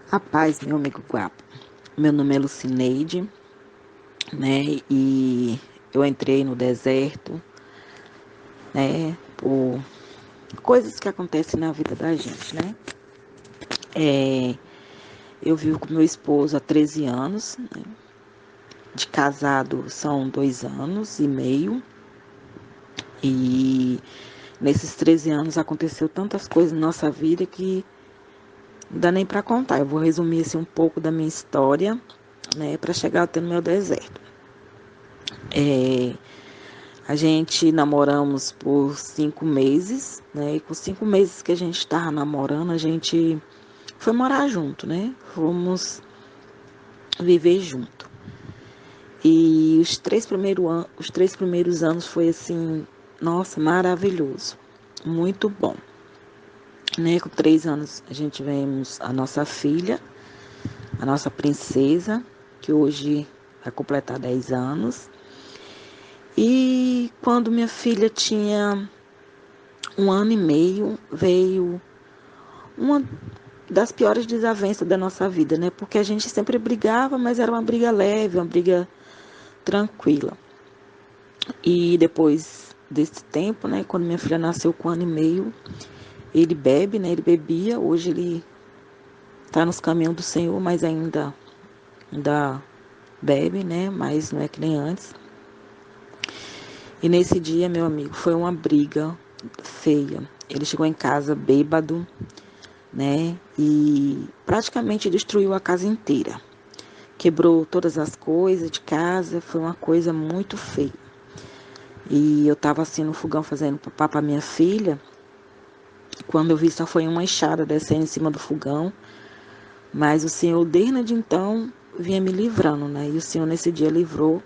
A paz, meu amigo guapo. Meu nome é Lucineide, né? E eu entrei no deserto, né? Por coisas que acontecem na vida da gente, né? É, eu vivo com meu esposo há 13 anos, né? De casado são 2 anos e meio. E nesses 13 anos aconteceu tantas coisas na nossa vida que não dá nem para contar. Eu vou resumir assim, um pouco da minha história, né? Para chegar até no meu deserto. É, A gente namoramos por 5 meses, né? E com 5 meses que a gente estava namorando, a gente foi morar junto, né? Fomos viver junto. E os 3 primeiros anos foi assim, nossa, maravilhoso. Muito bom. Né? Com 3 anos a gente tivemos a nossa filha, a nossa princesa, que hoje vai completar 10 anos. E quando minha filha tinha 1 ano e meio, veio uma das piores desavenças da nossa vida, né? Porque a gente sempre brigava, mas era uma briga leve, uma briga tranquila. E depois desse tempo, né? Quando minha filha nasceu com 1 ano e meio, ele bebe, né? Ele bebia. Hoje ele tá nos caminhos do Senhor, mas ainda bebe, né? Mas não é que nem antes. E nesse dia, meu amigo, foi uma briga feia. Ele chegou em casa bêbado, né? E praticamente destruiu a casa inteira. Quebrou todas as coisas de casa, foi uma coisa muito feia. E eu estava assim no fogão fazendo papá para minha filha, quando eu vi só foi uma enxada descendo em cima do fogão, mas o Senhor desde então vinha me livrando, né? E o Senhor nesse dia livrou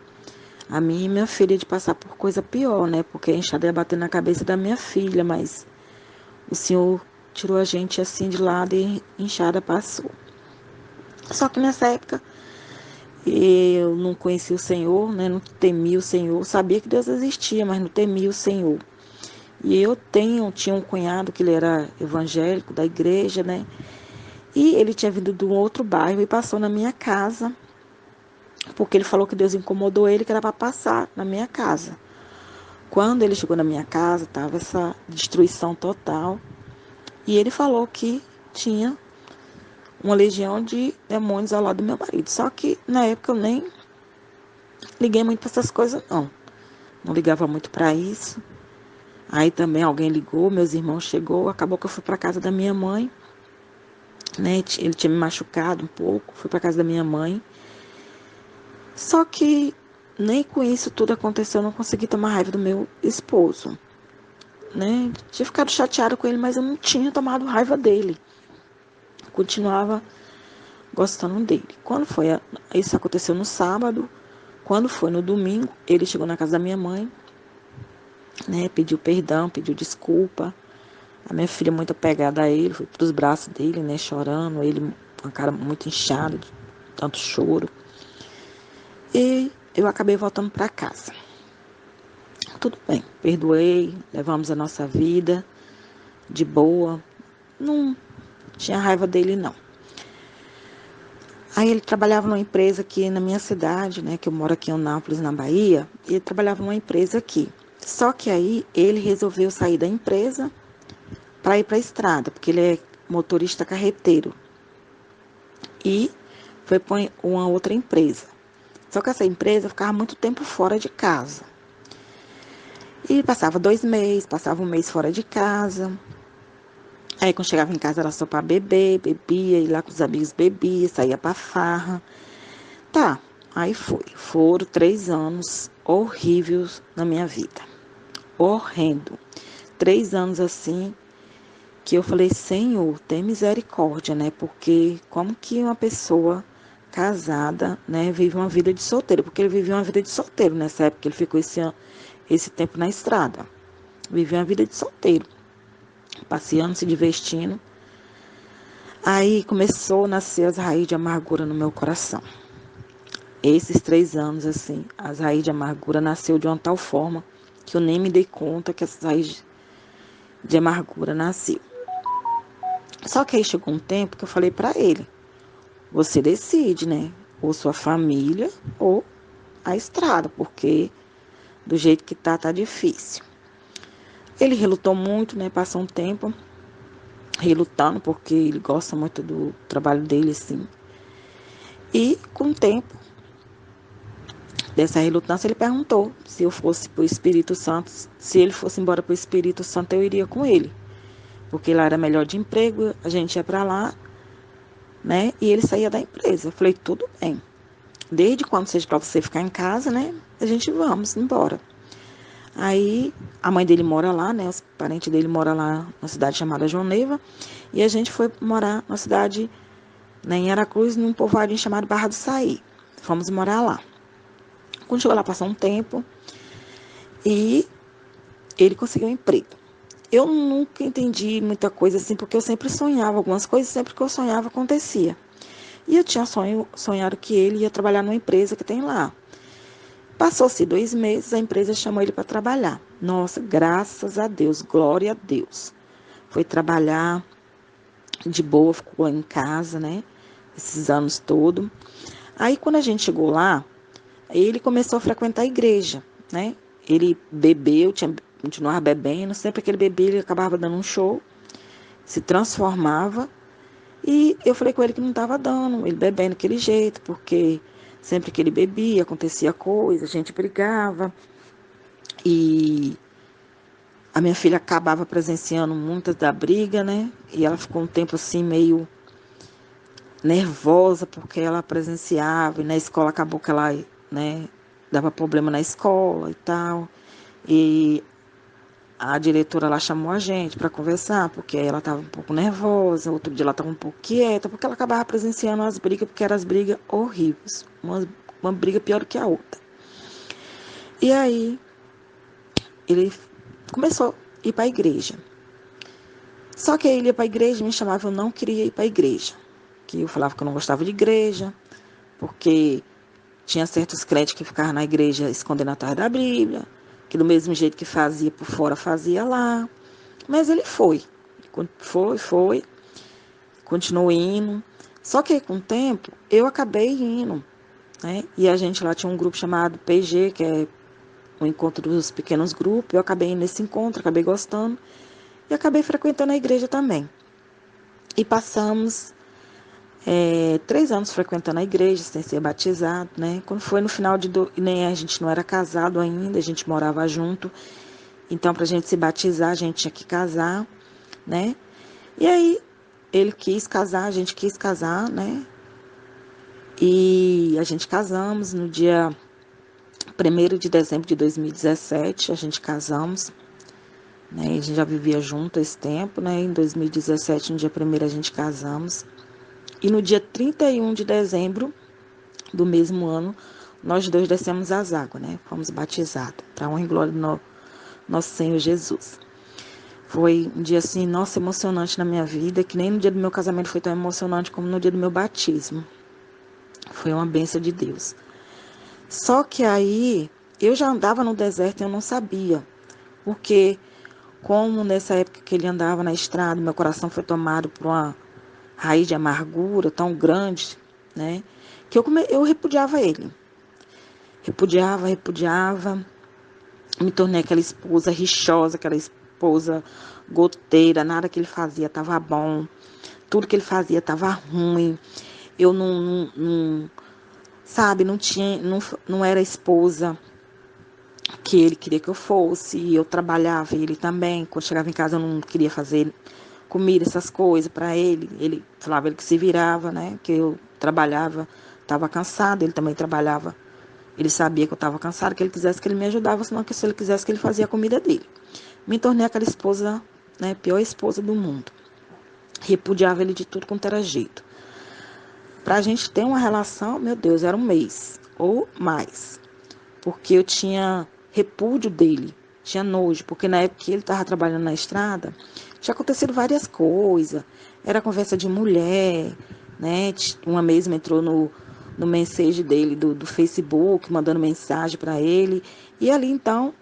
a mim e minha filha de passar por coisa pior, né? Porque a enxada ia bater na cabeça da minha filha, mas o Senhor tirou a gente assim de lado e a enxada passou. Só que nessa época eu não conhecia o Senhor, né? Não temia o Senhor. Sabia que Deus existia, mas não temia o Senhor. E eu tinha um cunhado que ele era evangélico da igreja, né? E ele tinha vindo de um outro bairro e passou na minha casa, porque ele falou que Deus incomodou ele, que era para passar na minha casa. Quando ele chegou na minha casa, tava essa destruição total. E ele falou que tinha uma legião de demônios ao lado do meu marido. Só que na época eu nem liguei muito para essas coisas, não. Não ligava muito para isso. Aí também alguém ligou, meus irmãos chegou, acabou que eu fui para casa da minha mãe, né? Ele tinha me machucado um pouco, fui para casa da minha mãe. Só que nem com isso tudo aconteceu, eu não consegui tomar raiva do meu esposo, né? Tinha ficado chateada com ele, mas eu não tinha tomado raiva dele. Continuava gostando dele. Isso aconteceu no sábado. Quando foi no domingo, ele chegou na casa da minha mãe, né? Pediu perdão, pediu desculpa. A minha filha muito apegada a ele, foi pros braços dele, né, chorando, ele com a cara muito inchada, de tanto choro. E eu acabei voltando para casa. Tudo bem, perdoei, levamos a nossa vida de boa. Não tinha raiva dele, não. Aí ele trabalhava numa empresa aqui na minha cidade, né, que eu moro aqui em Eunápolis, na Bahia, e ele trabalhava numa empresa aqui. Só que aí ele resolveu sair da empresa para ir para a estrada, porque ele é motorista carreteiro. E foi para uma outra empresa. Só que essa empresa ficava muito tempo fora de casa. E passava 2 meses, passava um mês fora de casa. Aí quando chegava em casa era só para beber, bebia, ir lá com os amigos bebia, saía para farra. Tá, aí foi. Foram 3 anos horríveis na minha vida. Horrendo. 3 anos assim que eu falei, Senhor, tem misericórdia, né? Porque como que uma pessoa casada, né, vive uma vida de solteiro? Porque ele vivia uma vida de solteiro nessa época, ele ficou esse tempo na estrada. Vivia uma vida de solteiro, passeando, se divertindo. Aí começou a nascer as raízes de amargura no meu coração. Esses 3 anos, assim, as raízes de amargura nasceu de uma tal forma que eu nem me dei conta que essas raízes de amargura nasceu. Só que aí chegou um tempo que eu falei para ele, você decide, né? Ou sua família ou a estrada, porque do jeito que tá difícil. Ele relutou muito, né? Passou um tempo relutando, porque ele gosta muito do trabalho dele, assim. E com o tempo dessa relutância, ele perguntou se eu fosse para o Espírito Santo, se ele fosse embora para o Espírito Santo, eu iria com ele. Porque lá era melhor de emprego, a gente ia para lá, né? E ele saía da empresa. Eu falei, tudo bem. Desde quando seja para você ficar em casa, né? A gente vamos embora. Aí a mãe dele mora lá, né? Os parentes dele moram lá na cidade chamada João Neiva. E a gente foi morar na cidade, né, em Aracruz, num povoadinho chamado Barra do Saí. Fomos morar lá. Quando chegou lá, passou um tempo e ele conseguiu um emprego. Eu nunca entendi muita coisa assim, porque eu sempre sonhava algumas coisas, sempre que eu sonhava acontecia. E eu tinha sonhado que ele ia trabalhar numa empresa que tem lá. Passou-se 2 meses, a empresa chamou ele para trabalhar. Nossa, graças a Deus, glória a Deus. Foi trabalhar de boa, ficou em casa, né? Esses anos todos. Aí, quando a gente chegou lá, ele começou a frequentar a igreja, né? Ele bebeu, continuava bebendo. Sempre que ele bebia, ele acabava dando um show, se transformava. E eu falei com ele que não estava dando, ele bebendo daquele jeito, porque sempre que ele bebia, acontecia coisa, a gente brigava. E a minha filha acabava presenciando muitas da briga, né? E ela ficou um tempo assim meio nervosa porque ela presenciava. E na escola acabou que ela, né, dava problema na escola e tal. E a diretora lá chamou a gente para conversar, porque ela estava um pouco nervosa, outro dia ela estava um pouco quieta, porque ela acabava presenciando as brigas, porque eram as brigas horríveis. Uma briga pior do que a outra. E aí ele começou a ir para a igreja. Só que aí ele ia para a igreja, me chamava, eu não queria ir para a igreja. Que eu falava que eu não gostava de igreja, porque tinha certos crentes que ficavam na igreja escondendo atrás da Bíblia, que do mesmo jeito que fazia por fora, fazia lá. Mas ele foi, continuou indo. Só que aí, com o tempo, eu acabei indo, né? E a gente lá tinha um grupo chamado PG, que é o encontro dos pequenos grupos. Eu acabei indo nesse encontro, acabei gostando. E acabei frequentando a igreja também. E passamos 3 anos frequentando a igreja, sem ser batizado, né? Quando foi no final nem a gente não era casado ainda, a gente morava junto. Então, pra gente se batizar, a gente tinha que casar, né? E aí, ele quis casar, a gente quis casar, né? E a gente casamos no dia 1º de dezembro de 2017, a gente casamos, né? A gente já vivia junto esse tempo, né? Em 2017, no dia 1º, a gente casamos. E no dia 31 de dezembro do mesmo ano, nós dois descemos as águas, né? Fomos batizados, para honra e glória do nosso Senhor Jesus. Foi um dia assim, nossa, emocionante na minha vida, que nem no dia do meu casamento foi tão emocionante como no dia do meu batismo. Foi uma bênção de Deus. Só que aí, eu já andava no deserto e eu não sabia. Porque, como nessa época que ele andava na estrada, meu coração foi tomado por uma raiz de amargura tão grande, né? Que eu repudiava ele. Repudiava. Me tornei aquela esposa rixosa, aquela esposa goteira. Nada que ele fazia estava bom. Tudo que ele fazia estava ruim. Eu sabe, não era a esposa que ele queria que eu fosse. Eu trabalhava, ele também. Quando chegava em casa, eu não queria fazer comida, essas coisas para ele. Ele falava ele que se virava, né? Que eu trabalhava, estava cansada, ele também trabalhava. Ele sabia que eu estava cansada, que ele quisesse que ele me ajudava, senão que se ele quisesse que ele fazia a comida dele. Me tornei aquela esposa, né, pior esposa do mundo. Repudiava ele de tudo quanto era jeito. Pra gente ter uma relação, meu Deus, era um mês ou mais. Porque eu tinha repúdio dele, tinha nojo, porque na época que ele estava trabalhando na estrada, tinha acontecido várias coisas. Era conversa de mulher, né? Uma mesma entrou no mensagem dele do Facebook, mandando mensagem para ele. E ali então,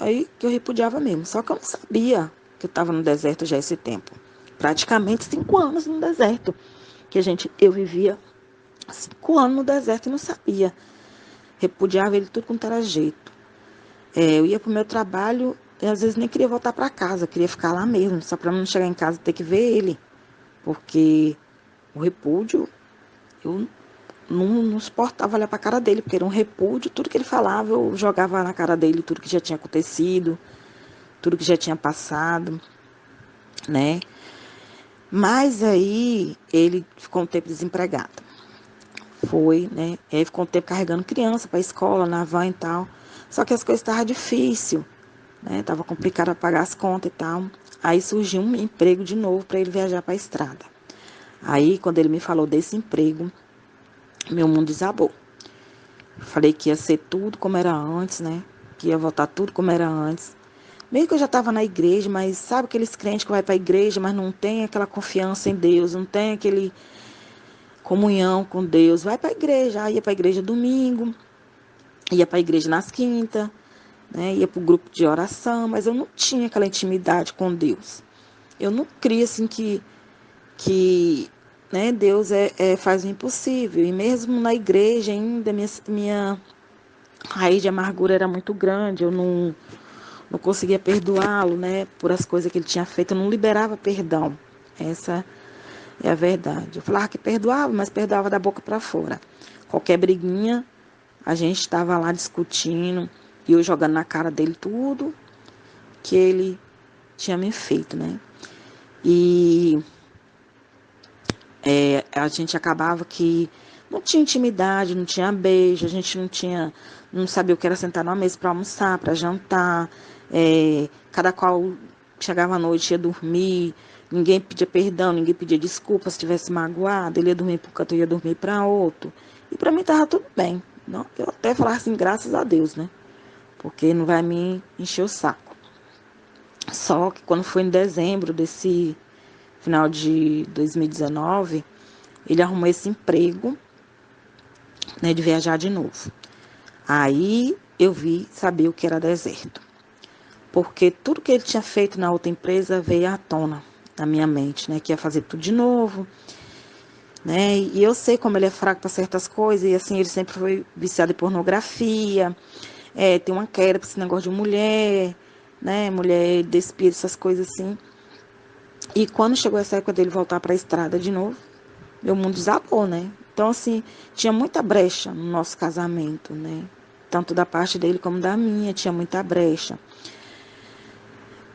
aí que eu repudiava mesmo. Só que eu não sabia que eu estava no deserto já esse tempo. Praticamente 5 anos no deserto. Que eu vivia 5 anos no deserto e não sabia. Repudiava ele tudo quanto era jeito. Eu ia pro meu trabalho e às vezes nem queria voltar para casa, queria ficar lá mesmo, só para não chegar em casa e ter que ver ele. Porque o repúdio, eu não suportava olhar para a cara dele, porque era um repúdio, tudo que ele falava eu jogava na cara dele, tudo que já tinha acontecido, tudo que já tinha passado, né? Mas aí ele ficou um tempo desempregado. Foi, né? Aí ficou um tempo carregando criança para a escola, na van e tal. Só que as coisas estavam difíceis, né? Tava complicado a pagar as contas e tal. Aí surgiu um emprego de novo para ele viajar para a estrada. Aí, quando ele me falou desse emprego, meu mundo desabou. Falei que ia ser tudo como era antes, né? Que ia voltar tudo como era antes. Mesmo que eu já estava na igreja, mas sabe aqueles crentes que vai para a igreja, mas não tem aquela confiança em Deus, não tem aquele comunhão com Deus. Vai para a igreja, ia para a igreja domingo, ia para a igreja nas quintas, né? Ia para o grupo de oração, mas eu não tinha aquela intimidade com Deus. Eu não cria assim que né, Deus faz o impossível. E mesmo na igreja ainda, minha raiz de amargura era muito grande. Eu não conseguia perdoá-lo, né, por as coisas que ele tinha feito. Eu não liberava perdão. Essa é a verdade. Eu falava que perdoava, mas perdoava da boca para fora. Qualquer briguinha, a gente estava lá discutindo e eu jogando na cara dele tudo que ele tinha me feito, né? E a gente acabava que não tinha intimidade, não tinha beijo, a gente não sabia o que era sentar numa mesa para almoçar, para jantar. Cada qual chegava à noite, ia dormir, ninguém pedia perdão, ninguém pedia desculpa se tivesse magoado, ele ia dormir para um canto, eu ia dormir para outro. E para mim estava tudo bem. Não, eu até falava assim, graças a Deus, né? Porque não vai me encher o saco. Só que quando foi em dezembro desse final de 2019, ele arrumou esse emprego, né, de viajar de novo. Aí eu vi, sabia o que era deserto. Porque tudo que ele tinha feito na outra empresa veio à tona na minha mente, né, que ia fazer tudo de novo, né? E eu sei como ele é fraco para certas coisas, e assim, ele sempre foi viciado em pornografia, tem uma queda para esse negócio de mulher, né, mulher despida, essas coisas assim. E quando chegou essa época dele voltar para a estrada de novo, meu mundo desabou, né? Então, assim, tinha muita brecha no nosso casamento, né? Tanto da parte dele como da minha, tinha muita brecha.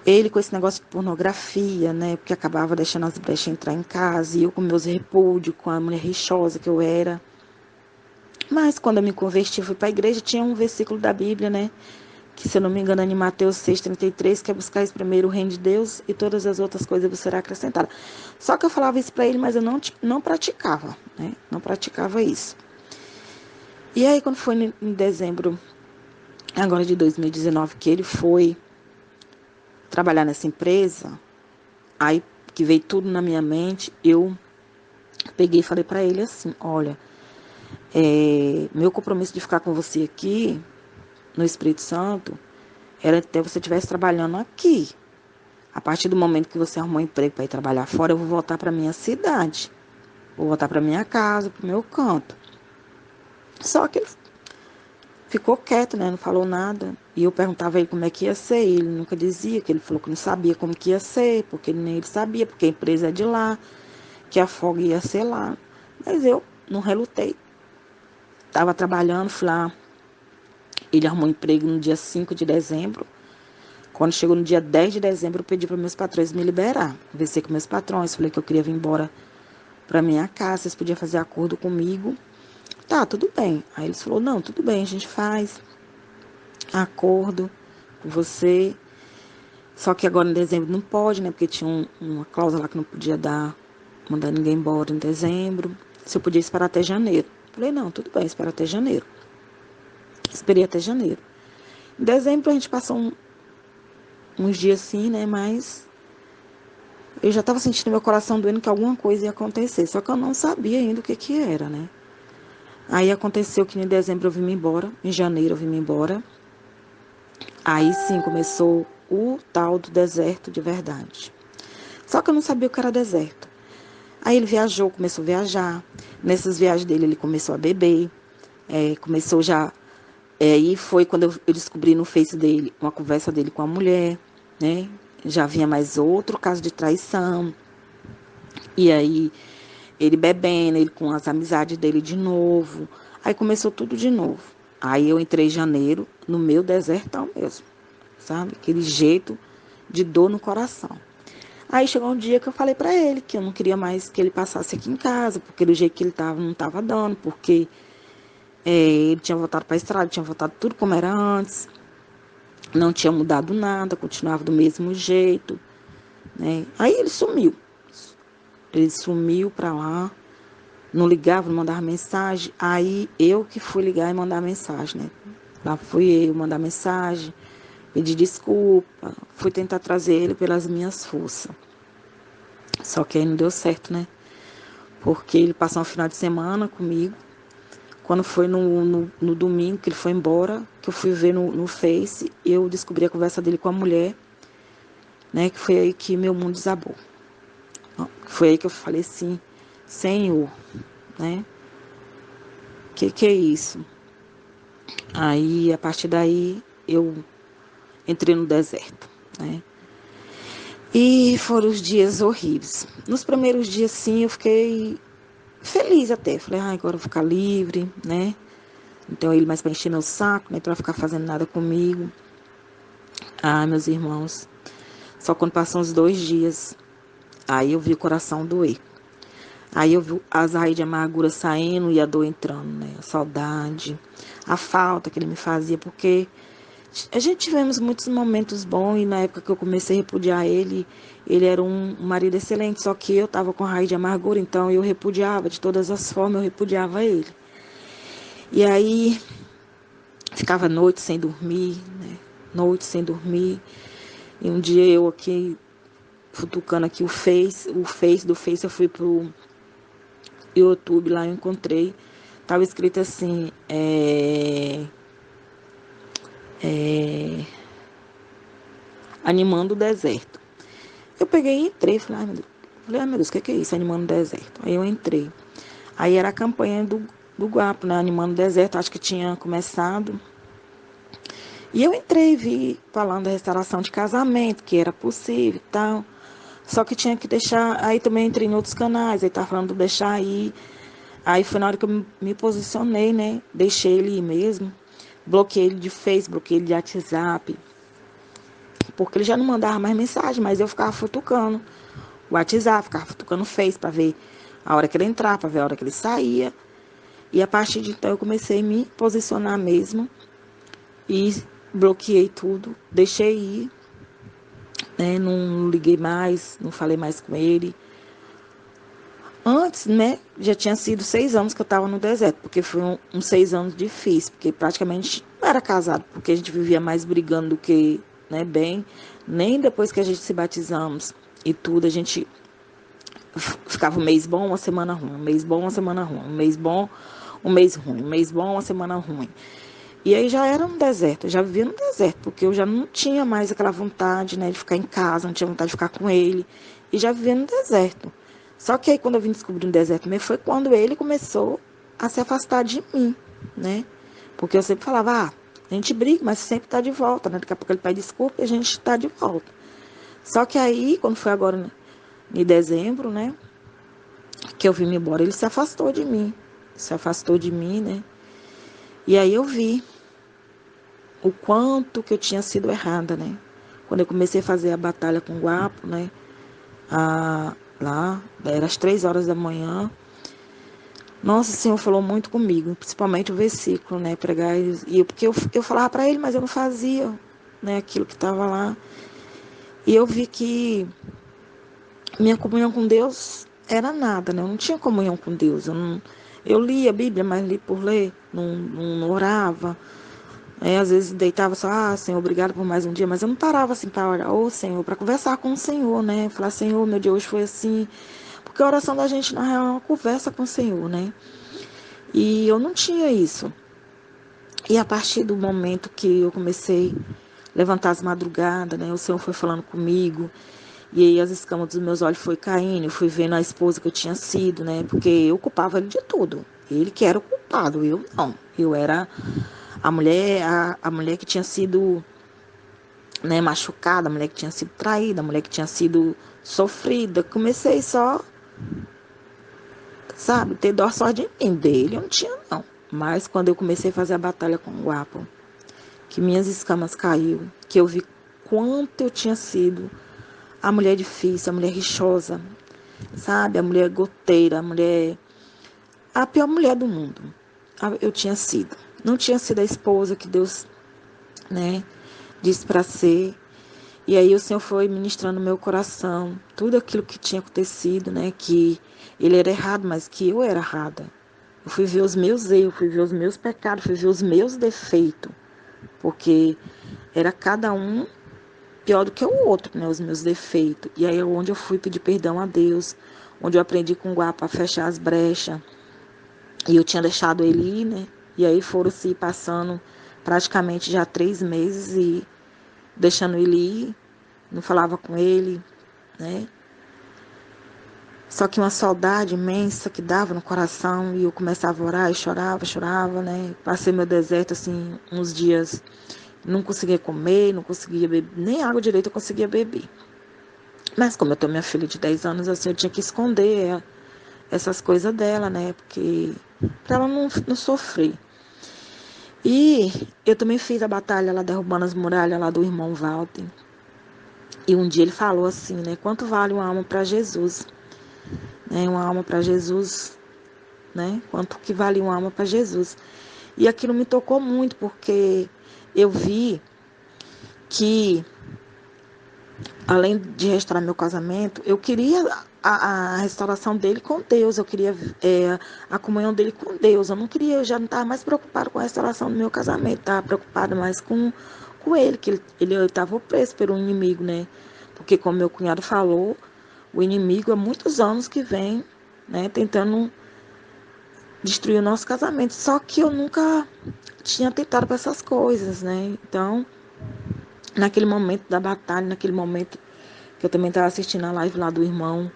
Ele com esse negócio de pornografia, né? Porque acabava deixando as brechas entrar em casa, e eu com meus repúdios, com a mulher rixosa que eu era. Mas quando eu me converti, fui para a igreja, tinha um versículo da Bíblia, né? Que, se eu não me engano, é em Mateus 6,33, que é buscar primeiro o reino de Deus e todas as outras coisas vos será acrescentada. Só que eu falava isso para ele, mas eu não praticava, né? Não praticava isso. E aí, quando foi em dezembro, agora de 2019, que ele foi trabalhar nessa empresa, aí que veio tudo na minha mente, eu peguei e falei para ele assim, olha, meu compromisso de ficar com você aqui, no Espírito Santo, era até você estivesse trabalhando aqui. A partir do momento que você arrumou um emprego para ir trabalhar fora, eu vou voltar para minha cidade. Vou voltar para minha casa, para o meu canto. Só que ele ficou quieto, né? Não falou nada. E eu perguntava a ele como é que ia ser. E ele nunca dizia, que ele falou que não sabia como que ia ser, porque nem ele sabia, porque a empresa é de lá, que a folga ia ser lá. Mas eu não relutei. Estava trabalhando, fui lá. Ele arrumou um emprego no dia 5 de dezembro. Quando chegou no dia 10 de dezembro, eu pedi para meus patrões me liberar. Conversei com meus patrões, falei que eu queria vir embora para minha casa, vocês podiam fazer acordo comigo. Tá, tudo bem. Aí eles falaram, não, tudo bem, a gente faz acordo com você. Só que agora em dezembro não pode, né? Porque tinha uma cláusula lá que não podia mandar ninguém embora em dezembro. Se eu podia esperar até janeiro. Falei, não, tudo bem, espera até janeiro. Esperei até janeiro. Em dezembro a gente passou uns dias assim, né? Mas eu já estava sentindo meu coração doendo que alguma coisa ia acontecer. Só que eu não sabia ainda o que que era, né? Aí aconteceu que em dezembro eu vim embora, em janeiro eu vim embora. Aí sim começou o tal do deserto de verdade. Só que eu não sabia o que era deserto. Aí ele viajou, começou a viajar. Nessas viagens dele, ele começou a beber. Começou já... E foi quando eu descobri no Face dele uma conversa dele com a mulher, né? Já vinha mais outro caso de traição. E aí, ele bebendo, ele com as amizades dele de novo. Aí começou tudo de novo. Aí eu entrei em janeiro, no meu desertão mesmo, sabe? Aquele jeito de dor no coração. Aí chegou um dia que eu falei pra ele que eu não queria mais que ele passasse aqui em casa, porque do jeito que ele tava, não tava dando, porque ele tinha voltado pra estrada, tinha voltado tudo como era antes, não tinha mudado nada, continuava do mesmo jeito, né? Aí ele sumiu pra lá, não ligava, não mandava mensagem. Aí eu que fui ligar e mandar mensagem, né? Lá fui eu mandar mensagem, pedir desculpa, fui tentar trazer ele pelas minhas forças. Só que aí não deu certo, né? Porque ele passou um final de semana comigo. Quando foi no domingo que ele foi embora, que eu fui ver no Face, eu descobri a conversa dele com a mulher, né? Que foi aí que meu mundo desabou. Foi aí que eu falei assim, Senhor, né? Que é isso? Aí, a partir daí, eu entrei no deserto, né? E foram os dias horríveis. Nos primeiros dias, sim, eu fiquei feliz até. Falei, agora eu vou ficar livre, né? Então ele mais para encher meu saco, né? Para ficar fazendo nada comigo. Meus irmãos, só quando passam uns 2 dias, aí eu vi o coração doer. Aí eu vi as raízes de amargura saindo e a dor entrando, né? A saudade, a falta que ele me fazia, porque a gente tivemos muitos momentos bons e na época que eu comecei a repudiar ele, ele era um marido excelente, só que eu estava com raiz de amargura, então eu repudiava, de todas as formas eu repudiava ele. E aí ficava noite sem dormir, né? Noite sem dormir. E um dia eu aqui, futucando aqui o Face do Face eu fui pro YouTube, lá eu encontrei, tava escrito assim, animando o deserto. Eu peguei e entrei, falei, meu Deus, o que é isso, animando o deserto? Aí eu entrei. Aí era a campanha do Guapo, né, animando o deserto, acho que tinha começado. E eu entrei, vi falando da restauração de casamento, que era possível e tal. Só que tinha que deixar, aí também entrei em outros canais, aí tava falando de deixar aí. Aí foi na hora que eu me posicionei, né, deixei ele ir mesmo. Bloqueei ele de Facebook, bloqueei ele de WhatsApp. Porque ele já não mandava mais mensagem, mas eu ficava futucando o WhatsApp, ficava futucando o Face para ver a hora que ele entrava, para ver a hora que ele saía. E a partir de então eu comecei a me posicionar mesmo e bloqueei tudo, deixei ir, né? Não liguei mais, não falei mais com ele. Antes, né, já tinha sido 6 anos que eu estava no deserto, porque foi uns 6 anos difíceis, porque praticamente não era casado, porque a gente vivia mais brigando do que, né, bem. Nem depois que a gente se batizamos e tudo, a gente ficava um mês bom, uma semana ruim, um mês bom, uma semana ruim, um mês bom, um mês ruim, um mês bom, uma semana ruim. E aí já era um deserto, eu já vivia no deserto, porque eu já não tinha mais aquela vontade, né, de ficar em casa, não tinha vontade de ficar com ele, e já vivia no deserto. Só que aí quando eu vim descobrir um deserto mesmo, foi quando ele começou a se afastar de mim, né? Porque eu sempre falava, a gente briga, mas sempre tá de volta, né? Daqui a pouco ele pede desculpa e a gente tá de volta. Só que aí, quando foi agora em dezembro, né, que eu vim me embora, ele se afastou de mim. Se afastou de mim, né? E aí eu vi o quanto que eu tinha sido errada, né? Quando eu comecei a fazer a batalha com o Guapo, né? Lá, era às 3 horas da manhã. Nossa, o Senhor falou muito comigo, principalmente o versículo, né? Pregar, porque eu falava para ele, mas eu não fazia, né? Aquilo que estava lá. E eu vi que minha comunhão com Deus era nada, né? Eu não tinha comunhão com Deus. Eu lia a Bíblia, mas li por ler, não orava. Às vezes deitava só, Senhor, obrigado por mais um dia, mas eu não parava assim para orar, Senhor, para conversar com o Senhor, né? Falar, Senhor, meu dia hoje foi assim. Porque a oração da gente, na real, é uma conversa com o Senhor, né? E eu não tinha isso. E a partir do momento que eu comecei a levantar as madrugadas, né? O Senhor foi falando comigo. E aí as escamas dos meus olhos foi caindo, eu fui vendo a esposa que eu tinha sido, né? Porque eu culpava ele de tudo. Ele que era o culpado, eu não. Eu era a mulher que tinha sido, né, machucada, a mulher que tinha sido traída, a mulher que tinha sido sofrida. Comecei só, sabe, ter dó só de mim, dele eu não tinha não. Mas quando eu comecei a fazer a batalha com o Guapo, que minhas escamas caiu, que eu vi quanto eu tinha sido a mulher difícil, a mulher rixosa, sabe, a mulher goteira, a pior mulher do mundo. Eu tinha sido. Não tinha sido a esposa que Deus, né, disse para ser. E aí o Senhor foi ministrando no meu coração tudo aquilo que tinha acontecido, né, que ele era errado, mas que eu era errada. Eu fui ver os meus erros, fui ver os meus pecados, fui ver os meus defeitos, porque era cada um pior do que o outro, né, os meus defeitos. E aí é onde eu fui pedir perdão a Deus, onde eu aprendi com o Guapa a fechar as brechas. E eu tinha deixado ele ir, né? E aí foram se passando praticamente já 3 meses e deixando ele ir, não falava com ele, né? Só que uma saudade imensa que dava no coração e eu começava a orar e chorava, né? Passei meu deserto, assim, uns dias, não conseguia comer, não conseguia beber, nem água direito eu conseguia beber. Mas como eu tenho minha filha de 10 anos, assim, eu tinha que esconder essas coisas dela, né? Porque pra ela não sofrer. E eu também fiz a batalha lá derrubando as muralhas lá do irmão Walter. E um dia ele falou assim, né? Quanto vale uma alma para Jesus? Né? Uma alma para Jesus, né? Quanto que vale uma alma para Jesus? E aquilo me tocou muito, porque eu vi que, além de restaurar meu casamento, eu queria a restauração dele com Deus, eu queria a comunhão dele com Deus. Eu já não estava mais preocupada com a restauração do meu casamento, estava preocupada mais com ele, que ele estava preso pelo inimigo, né? Porque, como meu cunhado falou, o inimigo há muitos anos que vem, né, tentando destruir o nosso casamento. Só que eu nunca tinha tentado para essas coisas, né? Então, naquele momento da batalha, naquele momento que eu também estava assistindo a live lá do irmão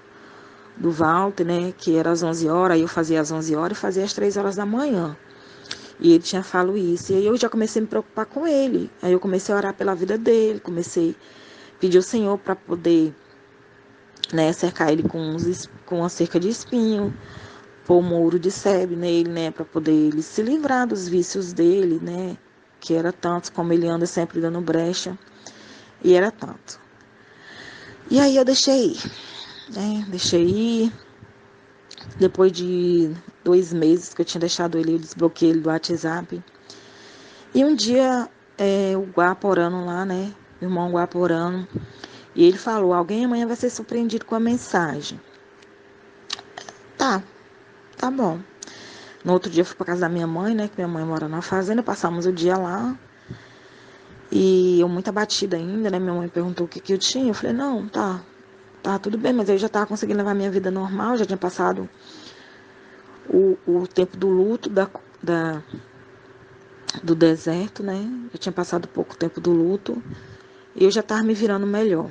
do Walter, né, que era às 11 horas, aí eu fazia às 11 horas e fazia às 3 horas da manhã. E ele tinha falado isso. E aí eu já comecei a me preocupar com ele. Aí eu comecei a orar pela vida dele, comecei a pedir ao Senhor para poder, né, cercar ele com uma cerca de espinho, pôr um ouro de sebe nele, né, para poder ele se livrar dos vícios dele, né, que era tanto, como ele anda sempre dando brecha, e era tanto. E aí eu deixei ir, né, deixei ir. Depois de 2 meses que eu tinha deixado ele, eu desbloqueei ele do WhatsApp. E um dia, o Guapo orando lá, né, o irmão Guapo orando, e ele falou, alguém amanhã vai ser surpreendido com a mensagem. Tá, tá bom. No outro dia eu fui pra casa da minha mãe, né, que minha mãe mora na fazenda, passamos o dia lá. E eu muito abatida ainda, né, minha mãe perguntou o que eu tinha. Eu falei, não, tá tudo bem, mas eu já tava conseguindo levar minha vida normal, já tinha passado o tempo do luto do deserto, né, já tinha passado pouco tempo do luto, e eu já tava me virando melhor.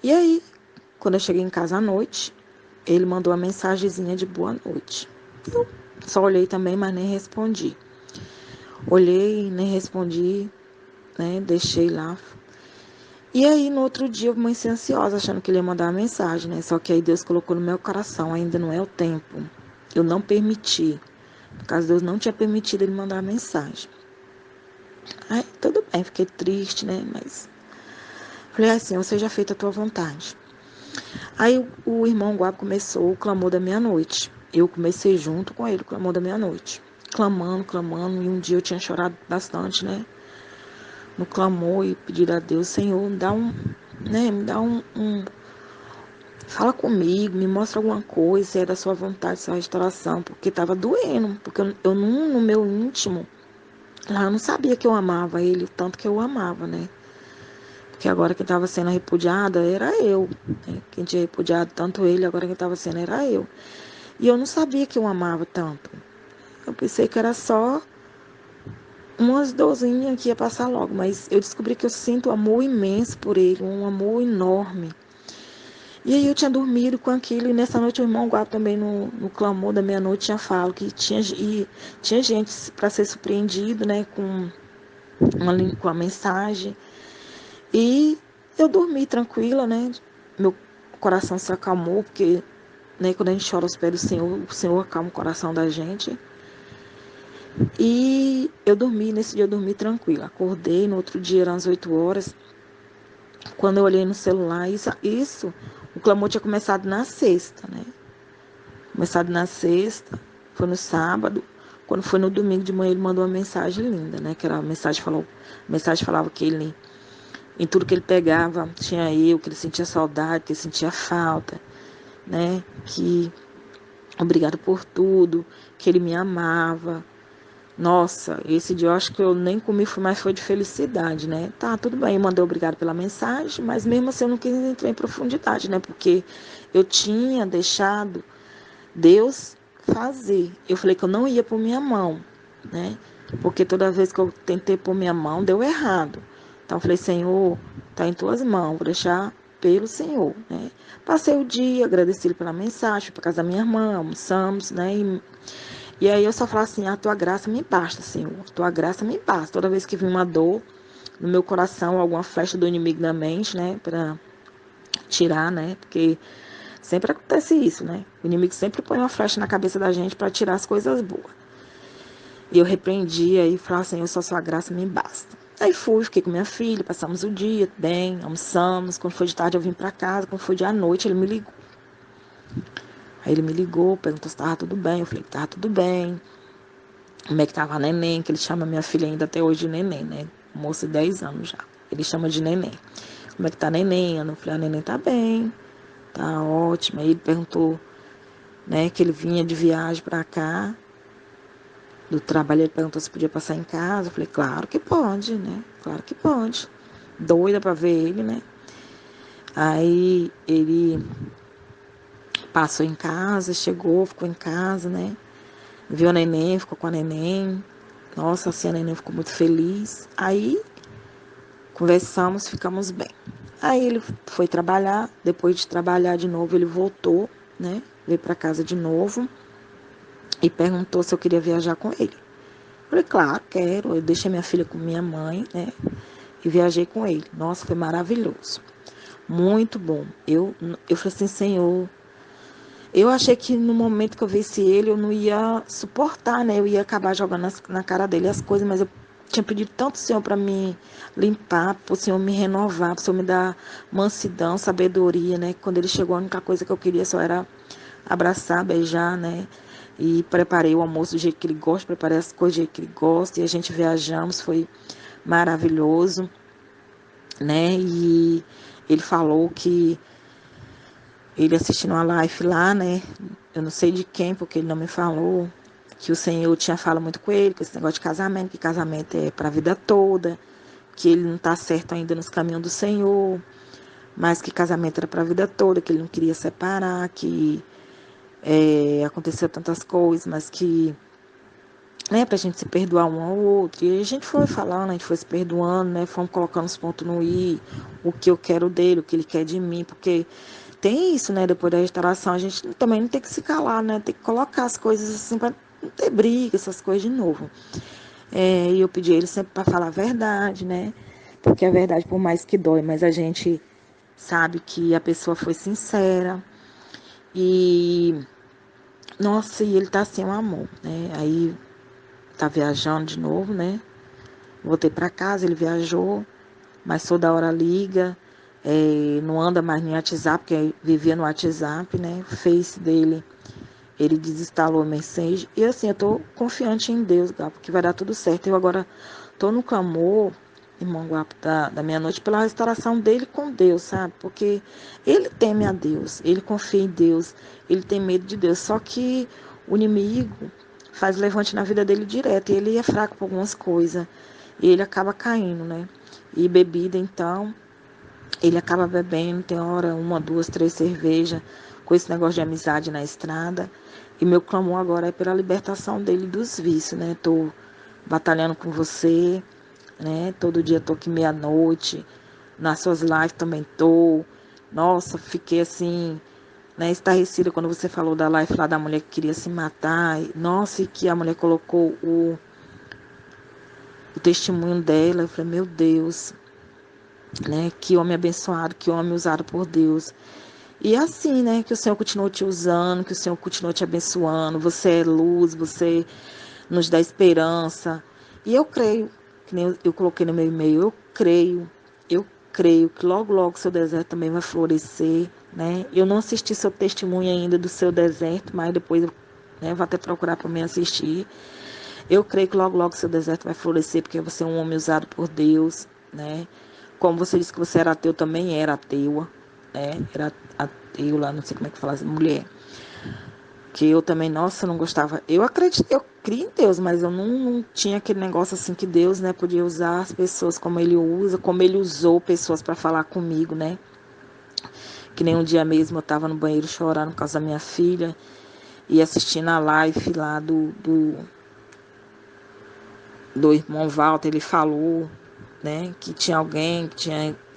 E aí, quando eu cheguei em casa à noite, ele mandou uma mensagenzinha de boa noite. Eu só olhei também, mas nem respondi. Olhei, nem respondi, né? Deixei lá. E aí, no outro dia, eu comecei ansiosa, achando que ele ia mandar uma mensagem, né? Só que aí Deus colocou no meu coração, ainda não é o tempo. Eu não permiti. No caso, Deus não tinha permitido ele mandar a mensagem. Aí, tudo bem, fiquei triste, né? Mas falei assim, ou seja feita a tua vontade. Aí o irmão Guapo começou o clamor da meia-noite. Eu comecei junto com ele o clamor da meia-noite. Clamando, e um dia eu tinha chorado bastante, né? No clamor e pedir a Deus, Senhor, me dá fala comigo, me mostra alguma coisa, se é da sua vontade, sua restauração, porque tava doendo, porque eu não, no meu íntimo, lá eu não sabia que eu amava ele, o tanto que eu amava, né? Porque agora quem estava sendo repudiada era eu, né? Quem tinha repudiado tanto ele, agora quem estava sendo era eu. E eu não sabia que eu amava tanto. Eu pensei que era só umas dorzinhas que ia passar logo, mas eu descobri que eu sinto um amor imenso por ele, um amor enorme. E aí eu tinha dormido com aquilo, e nessa noite o irmão Guapo também no clamor da meia-noite tinha falado que tinha gente para ser surpreendido, né, com a mensagem. E eu dormi tranquila, né, meu coração se acalmou, porque, né, quando a gente chora aos pés do Senhor, o Senhor acalma o coração da gente. E nesse dia eu dormi tranquila. Acordei, no outro dia eram as 8 horas. Quando eu olhei no celular, o clamor tinha começado na sexta, né? Começado na sexta, foi no sábado. Quando foi no domingo de manhã, ele mandou uma mensagem linda, né? Que era a mensagem falava que ele, em tudo que ele pegava, tinha eu, que ele sentia saudade, que ele sentia falta, né? Que obrigado por tudo, que ele me amava. Nossa, esse dia eu acho que eu nem comi, mas foi de felicidade, né? Tá, tudo bem, eu mandei obrigado pela mensagem, mas mesmo assim eu não quis entrar em profundidade, né? Porque eu tinha deixado Deus fazer. Eu falei que eu não ia por minha mão, né? Porque toda vez que eu tentei pôr minha mão, deu errado. Então eu falei, Senhor, tá em tuas mãos, vou deixar pelo Senhor, né? Passei o dia, agradeci ele pela mensagem, fui para casa da minha irmã, almoçamos, né? E aí eu só falo assim, a tua graça me basta, Senhor. A tua graça me basta. Toda vez que vem uma dor no meu coração, alguma flecha do inimigo na mente, né? Para tirar, né? Porque sempre acontece isso, né? O inimigo sempre põe uma flecha na cabeça da gente para tirar as coisas boas. E eu repreendi aí e falei, Senhor, só sua graça me basta. Aí fui, fiquei com minha filha, passamos o dia bem, almoçamos. Quando foi de tarde eu vim para casa, quando foi de noite ele me ligou. Aí ele me ligou, perguntou se estava tudo bem. Eu falei que estava tudo bem. Como é que tava a neném, que ele chama minha filha ainda até hoje de neném, né? Moça de 10 anos já. Ele chama de neném. Como é que tá a neném? Eu falei, a neném tá bem, tá ótima. Aí ele perguntou, né, que ele vinha de viagem pra cá, do trabalho, ele perguntou se podia passar em casa. Eu falei, claro que pode, né? Claro que pode. Doida pra ver ele, né? Aí ele passou em casa, chegou, ficou em casa, né? Viu a neném, ficou com a neném. Nossa, assim, a neném ficou muito feliz. Aí conversamos, ficamos bem. Aí ele foi trabalhar, depois de trabalhar de novo, ele voltou, né? Veio para casa de novo e perguntou se eu queria viajar com ele. Eu falei, claro, quero. Eu deixei minha filha com minha mãe, né? E viajei com ele. Nossa, foi maravilhoso. Muito bom. Eu falei assim, Senhor, eu achei que no momento que eu visse ele, eu não ia suportar, né? Eu ia acabar jogando na cara dele as coisas, mas eu tinha pedido tanto ao Senhor para me limpar, para o Senhor me renovar, para o Senhor me dar mansidão, sabedoria, né? Quando ele chegou, a única coisa que eu queria só era abraçar, beijar, né? E preparei o almoço do jeito que ele gosta, preparei as coisas do jeito que ele gosta, e a gente viajamos, foi maravilhoso, né? E ele falou que ele assistindo uma live lá, né? Eu não sei de quem, porque ele não me falou. Que o Senhor tinha falado muito com ele, com esse negócio de casamento, que casamento é para a vida toda, que ele não está certo ainda nos caminhos do Senhor, mas que casamento era para a vida toda, que ele não queria separar, que aconteceu tantas coisas, mas que, né, pra gente se perdoar um ao outro. E a gente foi falando, a gente foi se perdoando, né? Fomos colocando os pontos no i, o que eu quero dele, o que ele quer de mim, porque tem isso, né? Depois da restauração, a gente também não tem que se calar, né? Tem que colocar as coisas assim para não ter briga, essas coisas de novo. E eu pedi a ele sempre para falar a verdade, né? Porque a verdade, por mais que dói, mas a gente sabe que a pessoa foi sincera. E, nossa, e ele tá assim, um amor, né? Aí tá viajando de novo, né? Voltei para casa, ele viajou, mas toda hora liga. Não anda mais no WhatsApp, porque vivia no WhatsApp, né? O Face dele, ele desinstalou a mensagem. E assim, eu tô confiante em Deus, Gapo, que vai dar tudo certo. Eu agora tô no clamor, irmão Gapo, da meia-noite, pela restauração dele com Deus, sabe? Porque ele teme a Deus, ele confia em Deus, ele tem medo de Deus. Só que o inimigo faz levante na vida dele direto, e ele é fraco por algumas coisas. E ele acaba caindo, né? E bebida, então, ele acaba bebendo, tem hora, uma, duas, três cervejas, com esse negócio de amizade na estrada. E meu clamor agora é pela libertação dele dos vícios, né? Tô batalhando com você, né? Todo dia tô aqui meia-noite, nas suas lives também tô. Nossa, fiquei assim, né, estarrecida quando você falou da live lá da mulher que queria se matar. Nossa, e que a mulher colocou o testemunho dela. Eu falei, meu Deus, né, que homem abençoado, que homem usado por Deus. E assim, né, que o Senhor continua te usando, que o Senhor continua te abençoando. Você é luz, você nos dá esperança. E eu creio, que nem eu coloquei no meu e-mail, eu creio que logo, logo seu deserto também vai florescer, né? Eu não assisti seu testemunho ainda do seu deserto, mas depois eu, né, vou até procurar para mim assistir. Eu creio que logo, logo seu deserto vai florescer, porque você é um homem usado por Deus, né? Como você disse que você era ateu, também era ateu, né? Era ateu lá, não sei como é que fala, mulher. Que eu também, nossa, não gostava. Eu acredito, eu crio em Deus, mas eu não tinha aquele negócio assim que Deus, né, podia usar as pessoas como Ele usa, como Ele usou pessoas para falar comigo, né? Que nem um dia mesmo eu estava no banheiro chorando por causa da minha filha e assistindo a live lá do irmão Walter. Ele falou, né, que tinha alguém que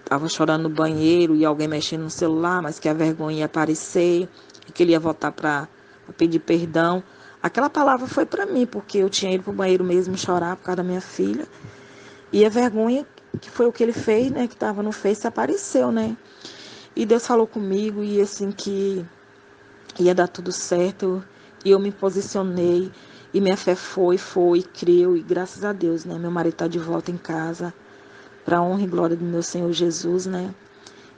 tava chorando no banheiro e alguém mexendo no celular, mas que a vergonha ia aparecer e que ele ia voltar para pedir perdão. Aquela palavra foi para mim, porque eu tinha ido pro banheiro mesmo chorar por causa da minha filha. E a vergonha, que foi o que ele fez, né, que estava no Face, apareceu, né? E Deus falou comigo e assim que ia dar tudo certo. E eu me posicionei e minha fé foi, creu. E graças a Deus, né, meu marido está de volta em casa, para a honra e glória do meu Senhor Jesus, né?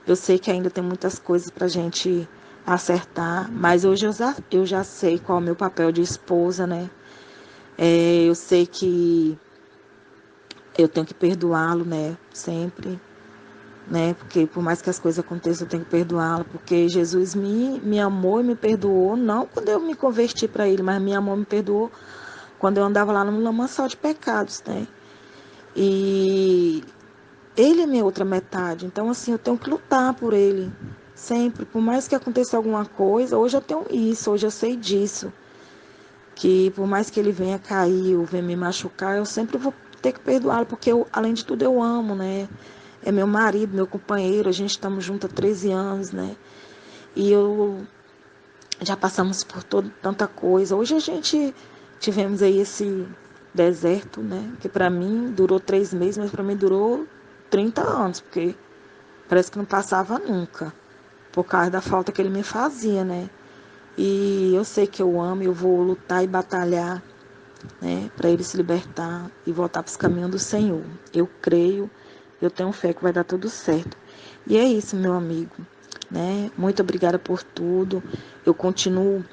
Eu sei que ainda tem muitas coisas para a gente acertar, mas hoje eu já sei qual é o meu papel de esposa, né? Eu sei que eu tenho que perdoá-lo, né? Sempre, né? Porque por mais que as coisas aconteçam, eu tenho que perdoá-lo, porque Jesus me amou e me perdoou, não quando eu me converti para Ele, mas me amou e me perdoou quando eu andava lá no lamaçal de pecados, né? E Ele é minha outra metade, então assim, eu tenho que lutar por Ele, sempre, por mais que aconteça alguma coisa. Hoje eu tenho isso, hoje eu sei disso, que por mais que Ele venha cair ou venha me machucar, eu sempre vou ter que perdoá-lo, porque eu, além de tudo, eu amo, né? É meu marido, meu companheiro, a gente estamos juntos há 13 anos, né? E eu já passamos por tanta coisa. Hoje a gente tivemos aí esse deserto, né? Que para mim durou 3 meses, mas para mim durou 30 anos, porque parece que não passava nunca, por causa da falta que ele me fazia, né? E eu sei que eu amo, eu vou lutar e batalhar, né, para ele se libertar e voltar para os caminhos do Senhor. Eu creio, eu tenho fé que vai dar tudo certo. E é isso, meu amigo, né? Muito obrigada por tudo. Eu continuo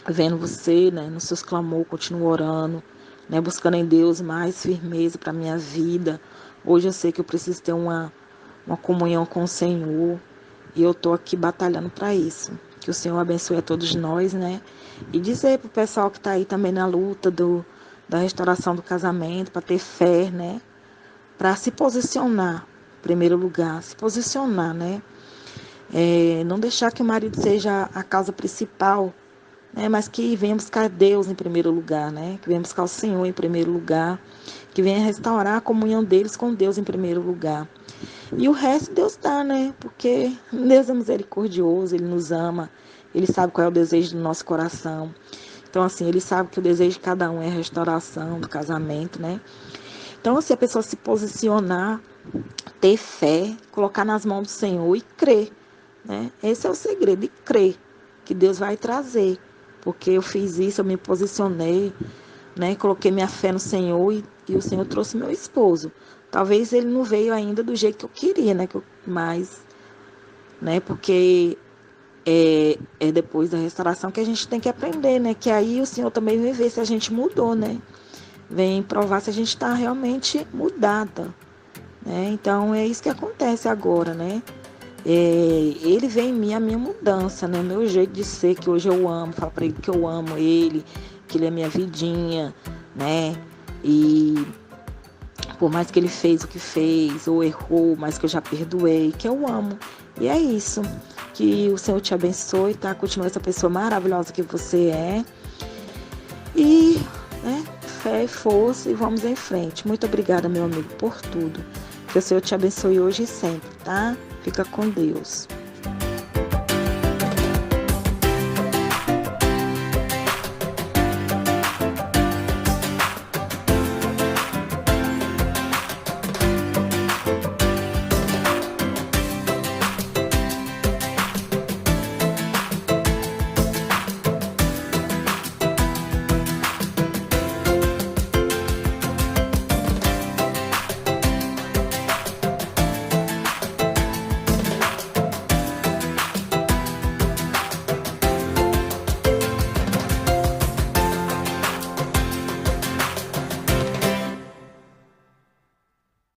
vendo você, né, nos seus clamores, continuo orando, né, buscando em Deus mais firmeza para minha vida. Hoje eu sei que eu preciso ter uma comunhão com o Senhor e eu tô aqui batalhando para isso. Que o Senhor abençoe a todos nós, né? E dizer pro pessoal que tá aí também na luta da restauração do casamento, para ter fé, né? Para se posicionar, em primeiro lugar, se posicionar, né? Não deixar que o marido seja a causa principal, né? Mas que venha buscar Deus em primeiro lugar, né? Que venha buscar o Senhor em primeiro lugar, que venha restaurar a comunhão deles com Deus em primeiro lugar. E o resto Deus dá, né? Porque Deus é misericordioso, Ele nos ama, Ele sabe qual é o desejo do nosso coração. Então, assim, Ele sabe que o desejo de cada um é a restauração do casamento, né? Então, assim, a pessoa se posicionar, ter fé, colocar nas mãos do Senhor e crer, né? Esse é o segredo, e crer que Deus vai trazer. Porque eu fiz isso, eu me posicionei, né? Coloquei minha fé no Senhor e o Senhor trouxe meu esposo. Talvez ele não veio ainda do jeito que eu queria, né? Mas, né? Porque é depois da restauração que a gente tem que aprender, né? Que aí o Senhor também vem ver se a gente mudou, né? Vem provar se a gente está realmente mudada, né? Então é isso que acontece agora, né? Ele vê em mim a minha mudança, né? Meu jeito de ser, que hoje eu amo, falo para ele que eu amo ele, que ele é minha vidinha, né? E por mais que ele fez o que fez, ou errou, mas que eu já perdoei, que eu amo. E é isso. Que o Senhor te abençoe, tá? Continue essa pessoa maravilhosa que você é. E, né, fé e força e vamos em frente. Muito obrigada, meu amigo, por tudo. Que o Senhor te abençoe hoje e sempre, tá? Fica com Deus.